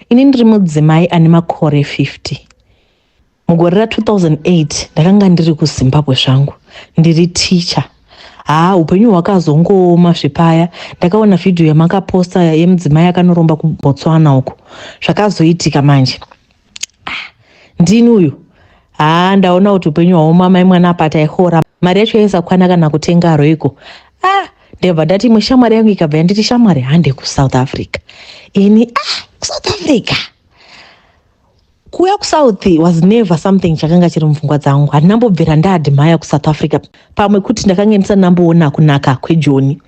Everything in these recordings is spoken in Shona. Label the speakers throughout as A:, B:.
A: Ini ndiri mudzimai ane makore 50. Mugore ra2008 ndakanga ndiri kuZimbabwe zvangu, ndiri teacher. Upenyu hwakazongooma zvepaya. Ndakaona vhidhiyo yamakaposta yemudzimai akanoromba kuBotswana uko. Zvakazoitika manje. Ndini uyu. Ndaona kuti upenyu hwaoma, mai mwana apa taihora. Mari yacho yaisakwana kana kutenga roiko. Ndebva ndati shamwari yangu ikabva yanditi shamwari hande kuSouth Africa. Ini South Africa. Kuya kuSouth was never something chakanga chiri mupfungwa dzangu. Handinambobvira ndaadhimaya kuSouth Africa. Pamwe kuti ndakanga ndisanamboona kunaka kweJoni.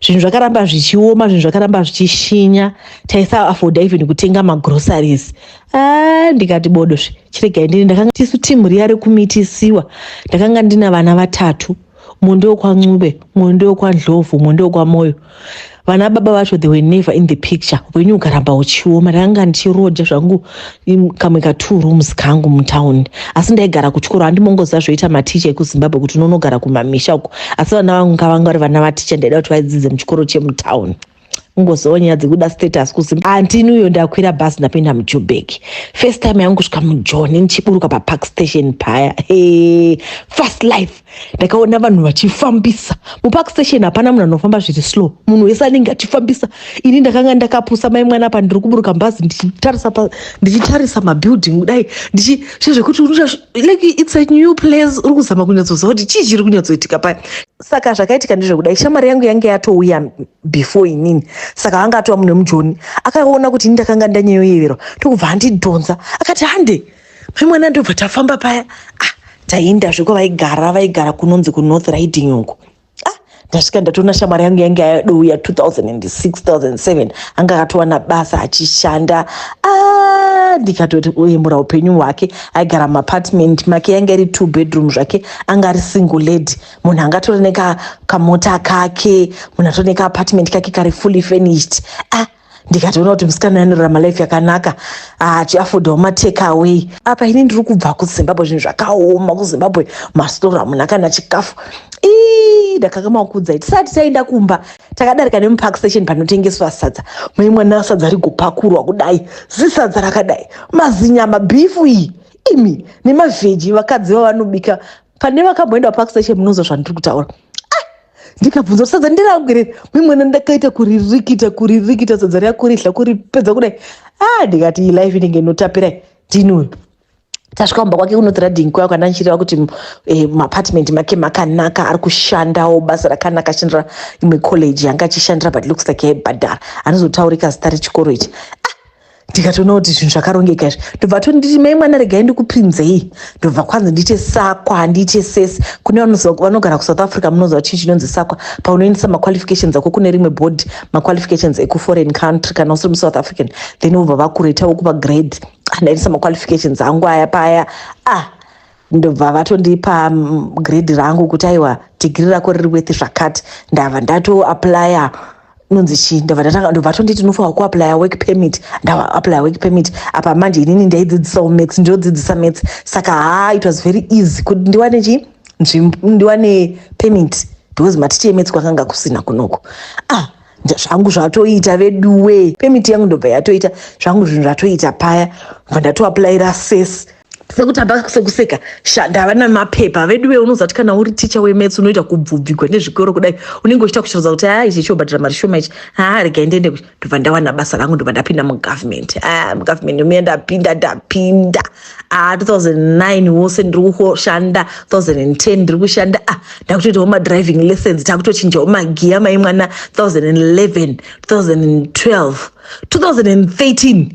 A: Zvinhu zvakaramba zvichioma, zvinhu zvakaramba zvichishinya. Taisa afford even kutenga magroceries. Ndikati bodo chiregai ndini ndakanga tisu timu riya rekumitisiwa. Ndakanga ndina vana 3. Mumwe ndewekwaNcube, mumwe ndewekwaNdlovu, mumwe ndewekwaMoyo. Vana baba vacho they were never in the picture. Upenyu ukaramba uchioma. Ndakanga ndichirodha zvangu kamwe ka2 rooms kangu mutown. Asi ndaigara kuchikoro, handimongoziva zvoita maticha ekuZimbabwe kuti unonogara kumamisha uko. Asi vana vangu ngavanga vari vana vaticha, ndaida kuti vadzidze muchikoro chemutown. Ungoziva nyaya dzekuda status kuZimbabwe. Andini uyo ndakwira bhazi ndapinda muJoburg. First time yangu kusvika muJoni ndichiburuka papark station paya. Fast life. Ndakaona vanhu vachifambisa. Mupark station hapana munhu anofamba zviri slow. Munhu wese anenge achifambisa. Ini ndakanga ndakapusa mai mwana apa ndiri kuburuka bhazi ndichitarisa mabuilding kudai. Zvekuti like it's a new place. Uri kuzama kunyatsoziva kuti chii chiri kunyatsoitika paya. Saka zvakaitika ndezvekudai. Shamwari yangu yange yatouya before inini. Saka vanga atova mune muJoni. Akaona kuti ini ndakanga ndanyoyevera. Ndokubva andidhonza. Akati hande. Mai mwana ndobva tafamba paya. Taenda zveko vaigara kunonzi kuNorth Riding uko. Ndasvika ndatoona shamwari yangu yange yadouya 2006 2007 anga akatowana basa achishanda. Ndikatoti uyemura upenyu hwake. Aigara muapartment make yange iri 2 bedroom zvake. Anga ari single lady. Munhu angatora nekamota kake, munhu atora nekapartment kake kari fully furnished. Ndikatoona kuti musikana anorarama life yakanaka, achiafodhawo matake away. Apa ini ndiri kubva kuZimbabwe, zvinhu zvakaoma kuZimbabwe, mastora hamuna kana chikafu. Ndakakama kudza tisati taenda kumba takadarika nemupark station panotengeswa sadza. Mai mwana sadza rigopakurwa kudai, zisadza rakadai, mazinyama, bhifu iyi imi nemavheji vakadzi vavanobika. Pane vakamboenda park station munozwa zvandiri kutaura. Ndikabvunza sadza ndirangu here, mai mwana ndakaita kuririkita sadza riyakuridla kuripedza kudai. Ndikati life inenge inotapirai. Ndini tasvika kumba kwake kuNorth Riding kuya kwandanchireva kuti muapartment make makanaka, ari kushandawo basa rakanaka, achishandira imwe college yanga achishandira but looks like yaibhadhara. Anozotaurika zita rechikoro ichi. Ndikatoona kuti zvinhu zvakarongeka izvi. Ndobva tonditi mai mwana regai ndikupinzei. Ndobva kwanzi ndite sakwa, handite sesi. Kune vanogara kuSouth Africa munoziva chii chinonzi sakwa. Paunoendesa maqualifications ako kune rimwe board, maqualifications ekuforeign country kana usiri muSouth African. Then ubva vakuretawo kupa grade. Ndaendesa maqualifications angu aya paya. Ndobva vatondipa grade rangu kuti aiwa degree rako riri worth zvakati. Ndabva ndatoaplya nonzi chii, ndobva tonditi unofanira kuaplya work permit. Ndaaplya work permit. Apa manje inini ndaidzidzisawo maths, ndinodzidzisa maths. Saka it was very easy kuti ndiwane chii, ndiwane permit because maticha emaths kwakanga kusina kunoko. Zvangu zvatoita veduwe. Permit yangu ndobva yatoita. Zvangu zvinhu zvatoita paya. Ndobva ndatoaplyira sesi. Sekutamba sekuseka. Ndava namapepa. Veduwe unoziva kuti kana uri teacher wemaths unoita kubvubvigwa nezvikoro kudai. Unenge uchiita kushauza kuti ichi chobhadhara mari shoma ichi. Regai ndiende. Ndobva ndawana basa rangu, ndobva ndapinda mugovernment. Mugovernment ndomiya ndapinda. 2009 wose ndiri kushanda. 2010 ndiri kushanda. Ndakutoitawo madriving lessons. Takutochinjawo magiya mai mwana. 2011, 2012, 2013.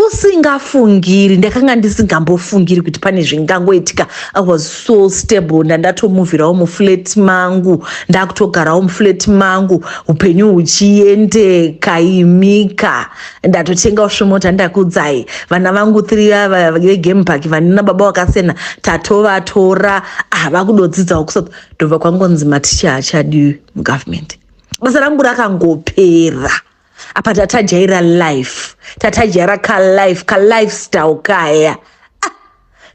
A: Usingafungiri, ndakanga ndisingambofungiri kuti pane zvingangoitika. I was so stable. Ndatomovirawo muflat mangu, ndakutogarawo muflat mangu, upenyu huchiendeka imika. Ndatotengawo svimota. Ndakudzai vana vangu 3 vegame park vanina baba vakasena tatovatora vakudodzidzawo kusati. Ndobva kwangonzi maticha achadiwi mugovernment. Basa rangu rakangopera. Apa tatajaira life, tatajaira ka lifestyle kaya.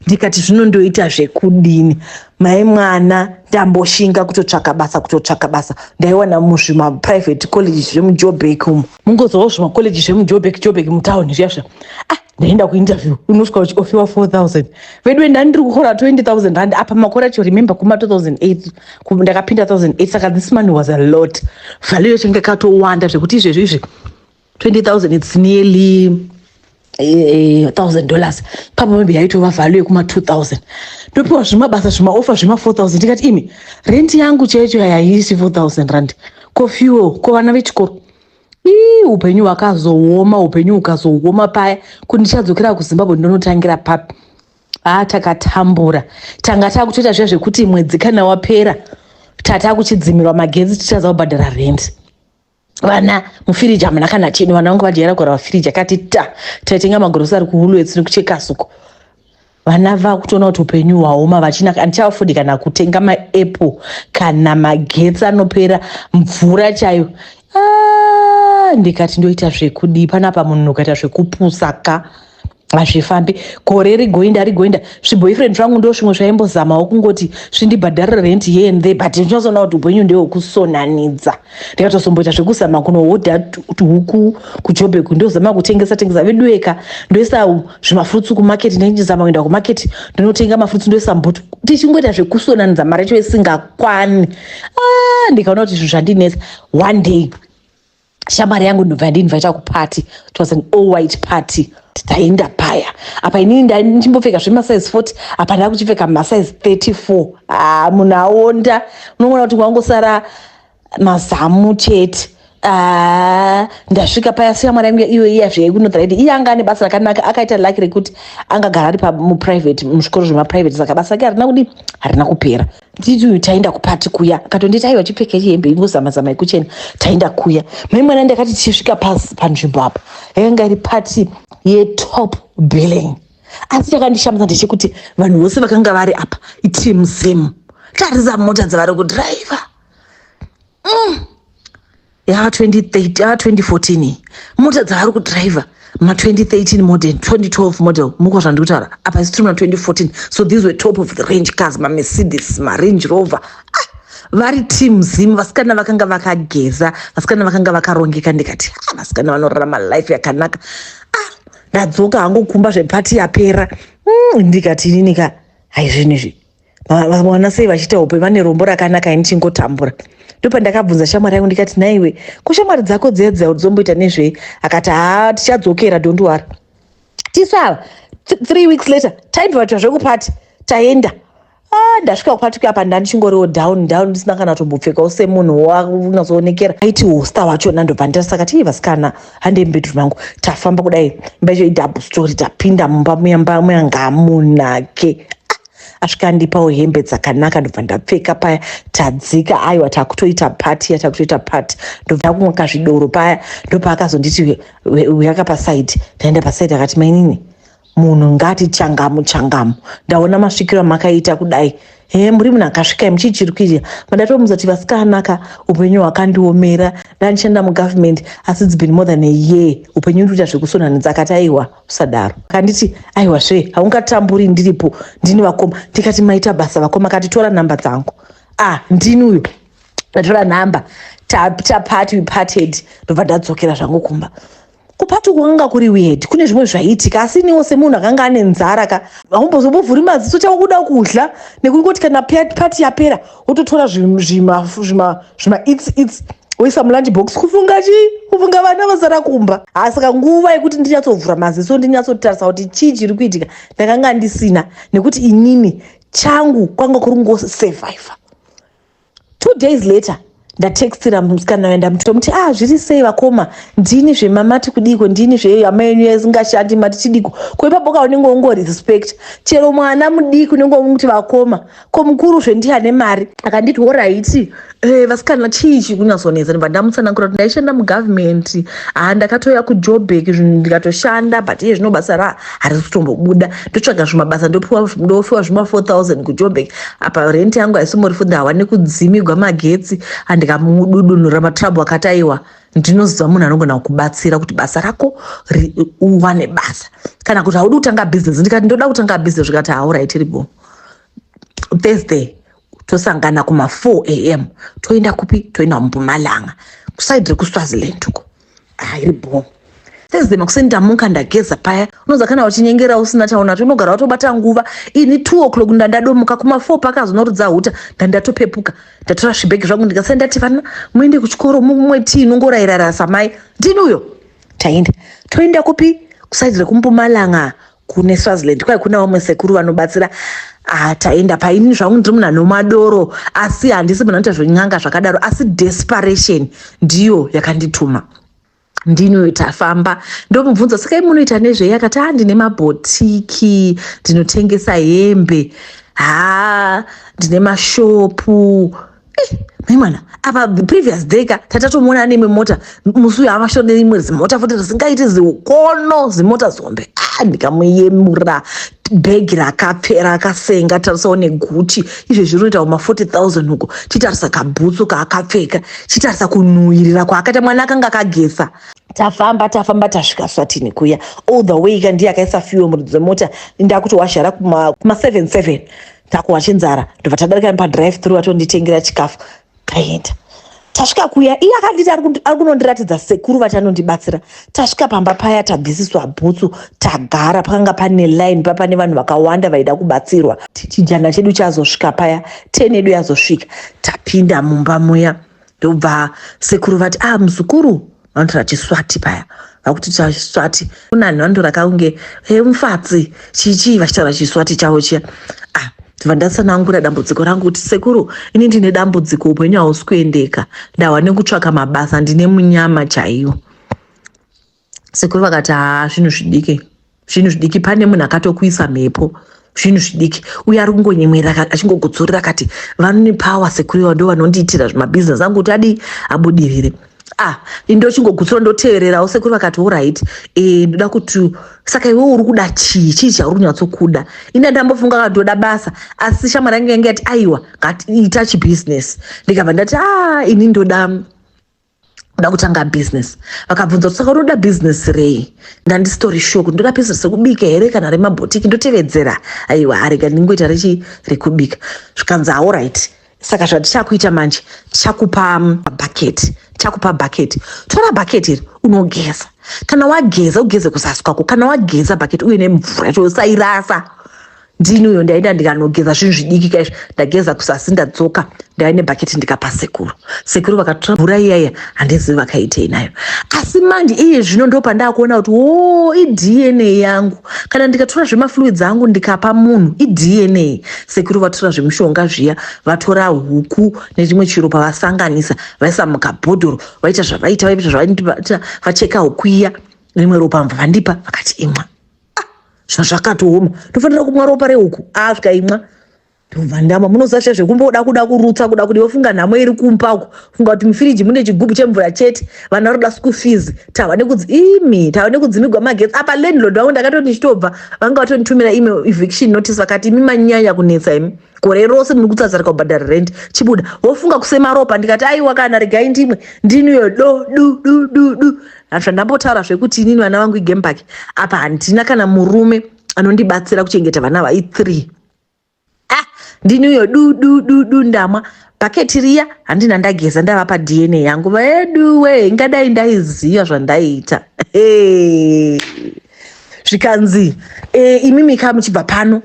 A: ndikati zvinondoita zvekudini mai mwana ndamboshinga kutotsvaka basa ndaiwana muzvimaprivate college zvemujoburg umo mungozovawo zvimakoleji zvemujoburg mutauni zviyazva ndaenda kuinterview unosvika uchiofiwa 4,000 vedwe ndandiri kuhora 20,000 rand apa makore acho remember kuma 2008 ndakapinda 2008 saka this money was a lot value yacho ngakatowanda zvekuti izvezvi 20,000 it's nearly $1,000 papa maybe yaitova value yekuma 2,000 ndopiwa zvimabasa zvimaofa zvima 4,000 ndikati imi renti yangu chaicho haisi 4,000 rand kofuel kovana vechikoro upenyu ukazooma paya kuti ndichadzokera kuzimbabwe ndonotangira papi takatambura tanga takutoita zviya zvekuti mwedzi kana wapera tatakuchidzimirwa magetsi tichadza kubhadhara rent vana mufiriji hamuna kana cheni vana vangu vadyara kura mafiriji akati taitenga magorosari kuhulwetsi nekuchekasuko vana vakutoona kuti upenyu hwaoma vachinaka handichavafudi kana kutenga maapple kana magetsi anopera mvura chayo ndikati ndoita zvekudii panapa munhu ukaita zvekupusaka hazvifambi gore rigoenda zviboyfriend zvangu ndo zvimwe zvaimbozamawo kungoti zvindibhadharira rent here and there but ndinozoona kuti upenyu ndehwekusonanidza ndikatozomboita zvekuzama kunohodha huku kujoburg ndozama kutengesa vedueka ndoisa zvimafrutsi kumaketi ndaichizama kuenda kumaketi ndinotenga mafrutsi ndoisa mbutu tichingoita zvekusonanidza mari yacho isingakwani ndikaona kuti zvinhu zvandinetsa one day shamari yangu ndobva ndinvaita kupati it was an all white party taenda paya apa inini ndichimbopfeka zvemasize 40 apa ndakuchipfeka masize 34 munhu aonda unoona kuti kwangosara mazamu chete ndasvika paya shamwari yangu iyo zvekunodhiraiti iye anga ane basa rakanaka akaita laki rekuti angagara ari muprivate muzvikoro zvemaprivate saka basa rake harina kupera nditi taenda kupati kuya akatonditi aiwa chipfeke hembe ingozamazama ikuchena taenda kuya mai mwana ndakati tichisvika panzvimbo apa yakanga iri pati yetop billing asi chakandishamisa ndechekuti vanhu vose vakanga vari apa iteam zemu tarisa mota dzavari kudhiraivha 2014 mota dzavari kudhiraivha ma2013 model 2012 model mukozva ndikutaura apa isi tiri muna2014 so these were top of the range cars mamercedes marange rover vari team zim vasikana vakanga vakageza vasikana vakanga vakarongeka ndikati vasikana vanorarama life yakanaka ndadzoka hangu kumba zvepati yapera ndikati ininika haizvinizvi vana sei vachiita upe vane rombo rakanaka inichingothambura ndopandakabvunza shamwari yangu ndikati naiwe kushamwari dzako dzedza dzomboita nezvei akati tichadzokera dondowara tisava 3 weeks later taibvavatwa zvekupati taenda ndasvika kupati kuapa ndandichingoriwo down ndisina kana tombopfekawo semunhu wakunazoonekera aiti hosta wachona ndobva ndasakati vasikana handembedroom yangu tafamba kudai imba icho idouble story tapinda mumba muyangamunake asvika ndipawo hembe dzakanaka ndobva ndapfeka paya tadzika aiwa takutoita pati ndobva kumwaka zvidoro paya ndopaakazonditi uyaka pasaidi ndaenda pasaidi akati mainini munhu ngati changamu ndaona masvikiro makaita kudai muri munhu akasvika muchichiri kuita mandatomuudza kuti vasikanaka upenyu hwakandiomera ndandichenda mugovernment asi it's been more than a year upenyu ndikuita zvekusonanidza akati aiwa usadaro akanditi aiwa zve haungatamburi ndiripo ndini vakoma ndikati maita basa vakoma akati tora nhamba dzangu ndini uyo ndatora nhamba tapati we parted ndobva ndadzokera zvangu kumba kupati kwanga kuri weird kune zvimwe zvaiitika asi niwo semunhu akanga ane nzara haumbozobovhuri maziso chavo kuda kudla nekungoti kana pati yapera wototora zvima its woisa mulunch box kufunga vana vazara kumba saka nguva yekuti ndinyatsovhura maziso ndinyatsotarisa kuti chii chiri kuitika ndakanga ndisina nekuti inini changu kwanga kuri kungosurvivha 2 days later ndatextira musikana waenda mutomuti zviri sei vakoma ndini zvemamati kudiko ndini zvehamaenyu esingashandi mati chidiko kwepaboka unenge ungorespect chero mwana mudiki unenge unguti vakoma ko mukuru zvendiane mari akanditi oraiti vasikana chii kunyazonetsa ndibva ndamutsanangura kuti ndaishanda mugovernment ndakatoya kujoburg ndikatoshanda but iye zvino basa harisi kutombobuda ndotsvaga zvimabasa ndofiwa zvima 4,000 kujoburg apa renti yangu haisomorifunda hawa nekudzimigwa magetsi ndikamududunura matrabhu akataiwa ndinoziva munhu anogona kubatsira kuti basa rako uwane basa kana kuti haudi kutanga business. Ndikati ndoda kutanga business. Zvikati alright iripo. Thursday tosangana kuma 4 am toenda kupi toenda muMpumalanga kusaidire kuSwaziland uko. Iripo. Thursday makuseni ndamuka ndageza paya. Unoza kana uchinyengera usina chaona unogara watobata nguva. Ini 2 o'clock ndandadomuka kuma 4 pakazonorudza huta ndandatopepuka. Ndatora zvibhegi zvangu ndikasenda ndati vana muende kuchikoro mumwe tii nongorairara samai. Ndinuyo. Taenda. Toenda kupi kusaidire kuMpumalanga kune Swaziland. Kwai kuna vamwe sekuru vanobatsira. Taenda paini zvangu ndiri munhu anomadoro asi handisi munhu anoita zvenyanga zvakadaro asi desperation ndiyo yakandituma. Ndino tafamba ndomubvunza saka munoita nezvei akati ndine mabhotiki ndinotengesa hembe ndine mashopu mwana apa previous day tatatomuona neme mota musi uyu avashonera imwe zimota futi risingaiti ziukono zimota zombe ndikamuyemura bhegi rakapera akasenga tarisawo neguchi izvo zvinoita uma 40,000 uko chitarisa kabhutsu kaakapfeka chitarisa kunuhwirira kwaakaita mwana akanga akagesa. Tafamba tasvika Swatini kuya all the way kandi akaisa fuel muridzi mota ndakuti washara kuma 7 takuwa chinzara ndobva tadarika padrive through atonditengera chikafu taenda. Tasvika kuya iye akanditi ari kunondiratidza sekuru vachanondibatsira. Tasvika pamba paya tabvisiswa bhutsu tagara pakanga pane line pane vanhu vakawanda vaida kubatsirwa. Chijana chedu chazosvika paya 10 yedu yazosvika tapinda mumba muya ndobva sekuru vati muzukuru vantu vachiSwati paya vakuti chaSwati kuna nhando rakaunge mufadzi chichi vachitaura chiSwati chavo chiya. Vandatsanangura dambudziko rangu kuti sekuru ini ndine dambudziko upenyu hausi kuendeka ndawa nekutsvaka mabasa ndine munyama chaiyo. Sekuru vakati zvinhu zvidiki pane munhu akatokuisa mhepo zvinhu zvidiki uye ari kungonyemwerera achingogodzorera akati vane power sekuru ndo vanondiitira zvemabhizinesi angu kuti adi abudirire. Ndochingogutsura ndoteererawo sekuru vakati alright ndoda kuti saka iwe uri kuda chii chauri kunyatsokuda. Ine ndambofunga kuti ndoda basa asi shamwari yangu yanga yati aiwa ita chibusiness. Ndikabva ndati ini ndoda kutanga business. Vakabvunza kuti saka unoda business rei. Ndandi story short ndoda business rekubika here kana remabhotiki ndotevedzera aiwa arega ndingoita rekubika. Zvikanzi alright saka zvati chakuita manje chakupa bucket tora bucket iri unogeza kana wageza ugeze kuzasi kwako kana wageza bucket uye nemvura usairasa. Ndinuyo ndaenda ndikanogeza zvinhu zvidiki kaizvo ndageza kuzasi ndadzoka ndaiva nebhucket ndikapa sekuru vakatora mvura iyaya handizivi vakaitei nayo asi manje iye zvino ndo pandakuona kuti iDNA yangu kana ndikatora zvemafluids angu ndikapa munhu iDNA. Sekuru vatora zvemushonga zviya vatora huku nechimwe chiro pavasanganisa vaisa mukabhodhoro vaita zvavaita vacheka huku iya rimwe ropa mva vandipa vakati imwa zvakatooma tofanira kumwa ropa rehuku zvikaimwa ndobva ndama munoziva zvekumboda kuda kurutsa kuda kuti wofunga nhamo iri kumpako funga kuti mufiriji mune chigubhu chemvura chete vana roda school fees tava nekudzimigwa magetsi apa landlord wangu ndakatoti ndichitobva vanga vatonditumira ime eviction notice vakati imi manyanya kunetsa imi gore rose muri kutsazarika kubhadhara rent chibuda wofunga kusema ropa ndikati aiwa kana regai ndimwe ndinuyo du zvandambotaura zvekuti inini vana vangu igame park apa handina kana murume anondibatsira kuchengeta vana vai 3 ndinuyo du ndamwa bhaketi riya handina ndageza ndavapa DNA yangu vaeduwe ingadai ndaiziva zvandaiita zvikanzi imimi kama muchibva pano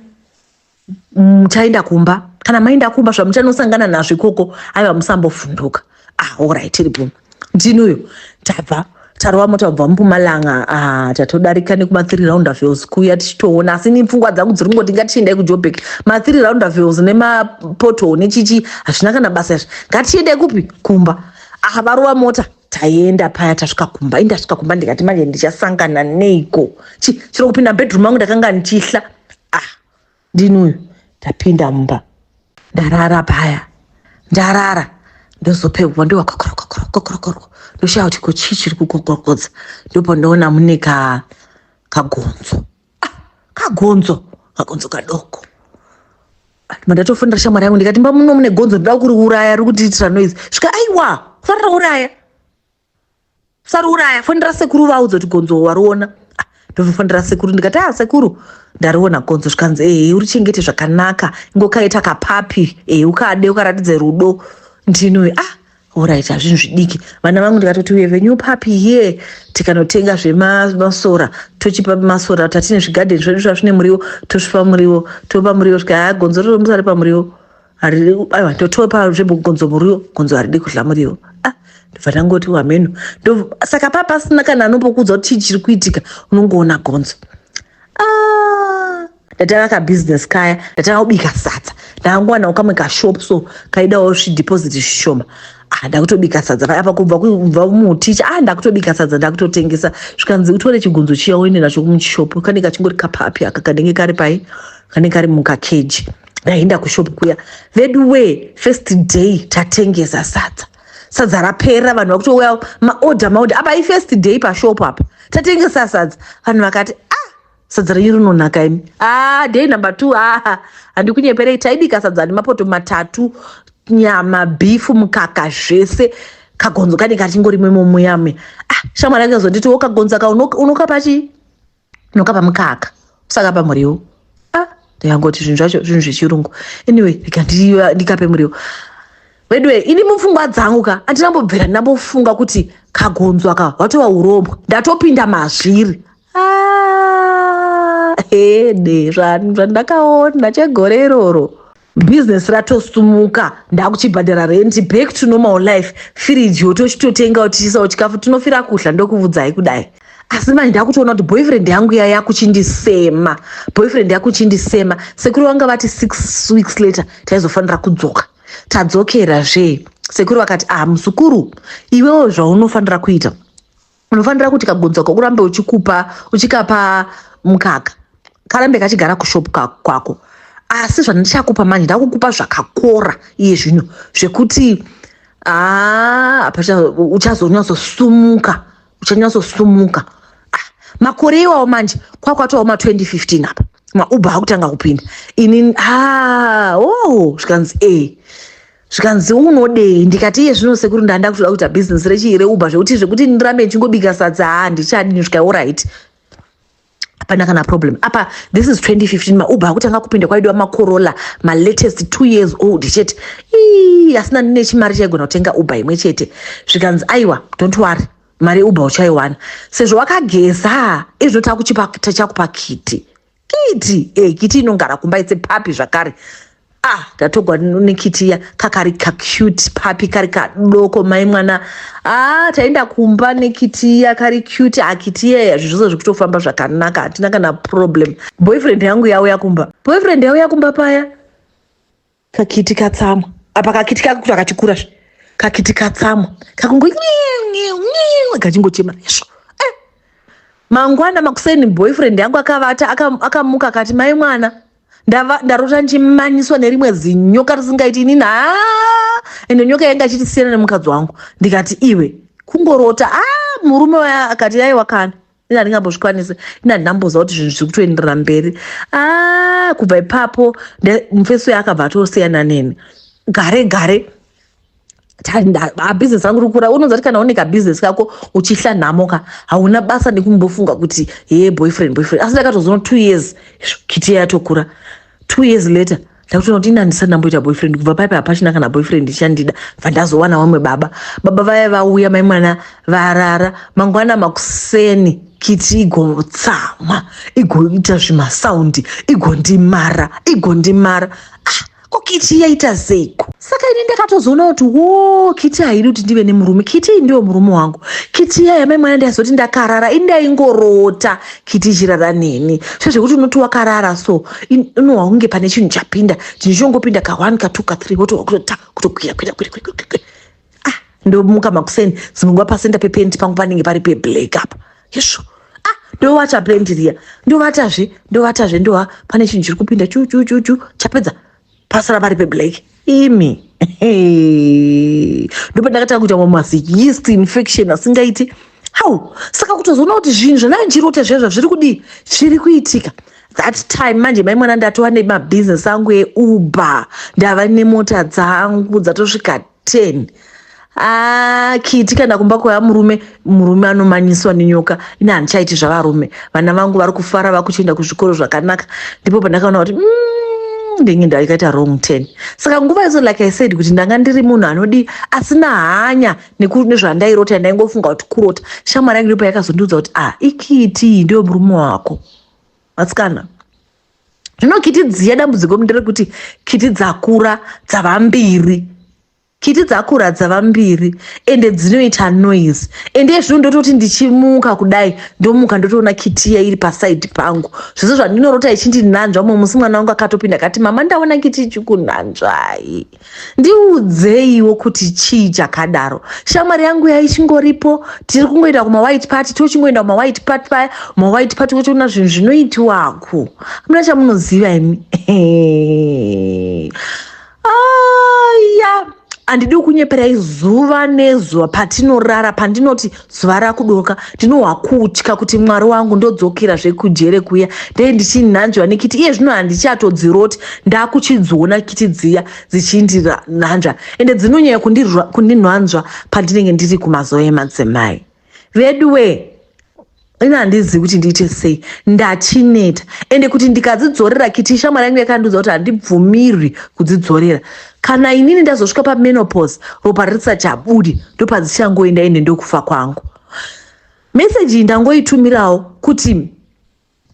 A: muchaenda kumba kana maenda kumba zvamuchanosangana nazvo ikoko aiva musambovhunduka alright iripo. Ndinuyo tabva tarova mota kubva muMpumalanga tatodarika nekuma 3 roundables kuya tichitoona asi ni pfungwa dzangu dziri kungoti ngatiendai kuJoburg ma 3 roundables nemapoto nechichi hazvina kana basa izvi ngatiendai kupi kumba varova mota taenda paya tasvika kumba indasvika kumba ndikati manje ndichasangana neiko chiro kupinda bedroom yangu ndakanga ndichihla ndinuyo tapinda mumba ndarara paya ndarara ndozopegwa ndiwa kokoroko ndoshaya kuti kochii chiri kukokorodza ndipo ndaona mune kagonzo kadoko mandatofundira shamwari yangu ndikati mba muno mune gonzo ndoda kuriuraya riri kutiitira noise svika aiwa usariuraya fonera sekuru vaudza kuti gonzo wariona ndofonera sekuru ndikati sekuru ndariona gonzo zvikanzi uri chengete zvakanaka ngokaita kapapi ukade ukaratidze rudo ndinoi alright hazvinhu zvidiki vana vangu ndikatoti we have a new puppy here tikanotenga zvemasora tochipa masora tatine zvigadheni zvedu zvazvine muriwo tosvipa muriwo topa muriwo svika gonzo romusari pamuriwo aiwa totopa zvegonzo muriwo gonzo haridi kudla muriwo ndobva ndangoti wameno saka papasina kana anombokudza kuti chii chiri kuitika unongoona gonzo ndatanga kabhizinesi kaya ndatanga kubika sadza ndangowana kamwe kashop so kaidawo zvidhipoziti zvishoma ndakutobika sadza apa kubva muticha ndakutobika sadza ndakutotengesa zvikanzi utore chigunzo chiya uende nacho kumushopu kanenge kachingori kapapi aka kanenge kari pai kanenge kari mukakeji ndaenda kushopu kuya veduwe first day tatengesa sadza rapera vanhu vakutouya maodha apa ifirst day pashopu apa tatengesa sadza vanhu vakati sadza renyu rinonaka imi day number 2 handikunyeperei taibika sadza nemapoto 3 nyama bhifu mukaka zvese kagonzo kane kachingori muyame shamwari akazonditi kagonzo ka unokapa chii unokapa mukaka usakapa muriwo ndikangoti zvinhu zvacho zvinhu zvechirungu anyway ndikape muriwo wedwe ini mupfungwa dzangu andinambobvera ndinambofunga kuti kagonzo aka watova urombo ndatopinda mazviri zvandakaona chegore iroro bhizinesi ratosumuka ndakuchibhadhara renti back to normal life firiji tochitotenga tichisawo chikafu tinofira kudla ndokuvudzai kudai asi manje ndakutoona kuti boyfriend yangu yakuchindisema sekuru vanga vati 6 weeks later taizofanira kudzoka tadzokerazve sekuru vakati musukuru iwewo zvaunofanira kuita unofanira kuti kagonzo urambe uchikapa mukaka karambe kachigara kushopu kwako asi zvandichakupa manje ndakukupa zvakakora iye zvino zvekuti uchanyatsosumuka makore iwawo manje kwakwatowo ma2015 apa mauber akutanga kupinda ini zvikanzi unodei ndikati iye zvino sekuru ndanda kutoda kuita bhizinesi reuber zvekuti ndirambe ndichingobika sadza ndichadini svika alright hapana kana problem apa this is 2015 mauber akutanga kupinda kwaidiwa macorolla malatest 2 years old chete asina ndine chimari chaigona kutenga uber imwe chete zvikanzi aiwa don't worry mari yeuber uchaiwana sezvo wakageza izvo tachakupa kiti inogara kumba itse papi zvakare ndatogwa nekiti iya kakari cute papi kari kadoko mai mwana taenda kumba nekiti iya kari cute kiti iya zvizvo zvikutofamba zvakanaka hatina kana problem boyfriend yangu yauya kumba paya kakiti katsamwa apa kakiti kakuti akachikura kakiti katsamwa kachingochema izvo mangwana makuseni boyfriend yangu akavata akamuka akati mai mwana ndarota ndichimaniswa nerimwe zinyoka risingaiti inini ende nyoka yanga chitisiyana nemukadzi wangu ndikati iwe kungorota murume waya akati aiwa kana ina handingambozvikwanisi ina handinamboziva kuti zvinhu zviri kutoenderera mberi kubva ipapo mufeso yakabva atosiyana neni gare bhizinesi rangu rikura unonza kuti kana une kabhizinesi kako uchihla nhamoka hauna basa nekumbofunga kuti boyfriend asi ndakatozoona 2 years kiti yatokura 2 years later ndakutoona kuti ina handisati ndamboita boyfriend kubva paipa hapachina kana boyfriend ichandida bva ndazowana vamwe baba vaya vauya mai mwana varara mangwana makuseni kiti igotsamwa igoita zvimasaundi igondimara kiti yaita zeiko saka ini ndakatozoona kuti kiti haidi kuti ndive nemurume kiti ndiwo murume wangu kiti yaya mai mwana ndazoti ndakarara indaingorota kiti ichirara neni zvezvekuti unoti wakarara so unohwa kunge pane chinhu chapinda chingongopinda ka1 ka2 ka3 wotohwa kutokwira ndomuka makuseni zinongwa pasenda pepenti pangu panenge pari peblack apa izvo ndovata pendi riya ndovatazve ndoha pane chinhu chiri kupinda chu chapedza pasara pari peblack imi ndopandakatanga kuita mamasi yeast infection asingaiti saka kutozoona kuti zvinhu zvananjirota zvezvo zviri kuitika that time manje mai mwana ndatova nemabhizinesi angu euber ndava nemota dzangu dzatosvika 10 kiti kana kumba kwaya murume anomaniswa nenyoka. Ine handichaiti zvavarume. Vana vangu vari kufara vakuchienda kuzvikoro zvakanaka. Ndipo pandakaona kuti ndenge ndakaita wrong turn. Saka nguva idzo like I said kuti ndanga ndiri munhu anodi asina hanya nezvandairota, ndaingofunga kuti kurota. Shamwari yangu ndipo yakazondiudza kuti ikiti ndio murume wako. Matsikana. Zvino kiti dziya dambudziko nderekuti kiti dzakura dzava mbiri. Kiti dzakura dzava mbiri ende dzinoita noise. Ende zvino ndototi ndichimuka kudai ndomuka ndotoona kiti iri paside pangu. Zvese zvandinorota ichindinanzva musi mwana wangu akatopinda akati mama ndaona kiti ichikunanzvai. Ndiudzeiwo kuti chii chakadaro. Shamwari yangu yaishingoripo tiri kungoenda kuma white party tochingoenda kuma white party paya kuma white party wotoona zvinhu zvinoitwako. Hamuna chamunoziva imi. Handidi kunyeperai zuva nezuva patinorara pandinoti zuva rakudoka ndinohwakutya kuti mwari wangu ndodzokera zvekujere kuya ndee ndichinanzviwa nekiti iye zvino handichatodziroti ndakuchidziona kiti dziya dzichindinanzva ende dzinonyanya kundinanzva pandinenge ndiri kumazuva emadzimai veduwe. Ina handizivi kuti ndiite sei ndachineta ende kuti ndikadzidzorera kiti shamwari yangu yakandiudza kuti handibvumiri kudzidzorera. Kana inini ndazosvika pamenopause ropa risati abudi ndopadzichangoenda ende ndokufa kwangu. Meseji iyi ndangoitumirawo kuti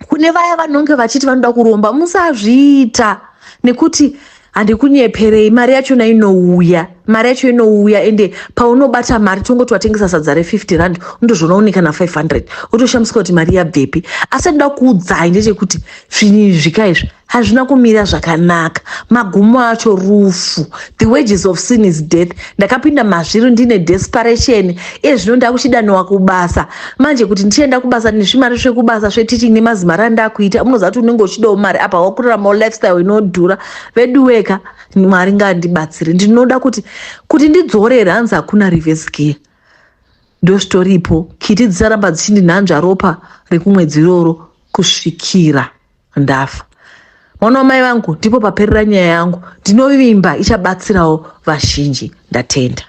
A: kune vaya vanonge vachiti vanoda kuromba musazviita nekuti handikunyeperei mari yachona inouya. Mari yacho inouya ende paunobata mari tongoti watengesa sadza re50 rand undozvona une kana 500 utoshamisika kuti mari yabvepi. Asi ndoda kuudzai ndechekuti zvinhu zvikaizvi hazvina kumira zvakanaka. Magumo acho rufu. The wages of sin is death. Ndakapinda mazviri ndine desperation. Zvino ndakuchidaniwa kubasa. Manje kuti ndichienda kubasa nezvimari zvekubasa zveteaching nemazimari andakuita unoziva kuti unenge uchidawo mari apa wakurarama lifestyle inodhura. Veduweka Mwari ngaandibatsire. Ndinoda kuti ndidzorere hanzi hakuna reverse gear. Ndostoripo kiti dzisaramba dzichindinanzva ropa rekumwedzi iroro kusvikira ndafa. Mwana wamai vangu ndipo paperera nyaya yangu. Ndinovimba ichabatsirawo vazhinji. Ndatenda.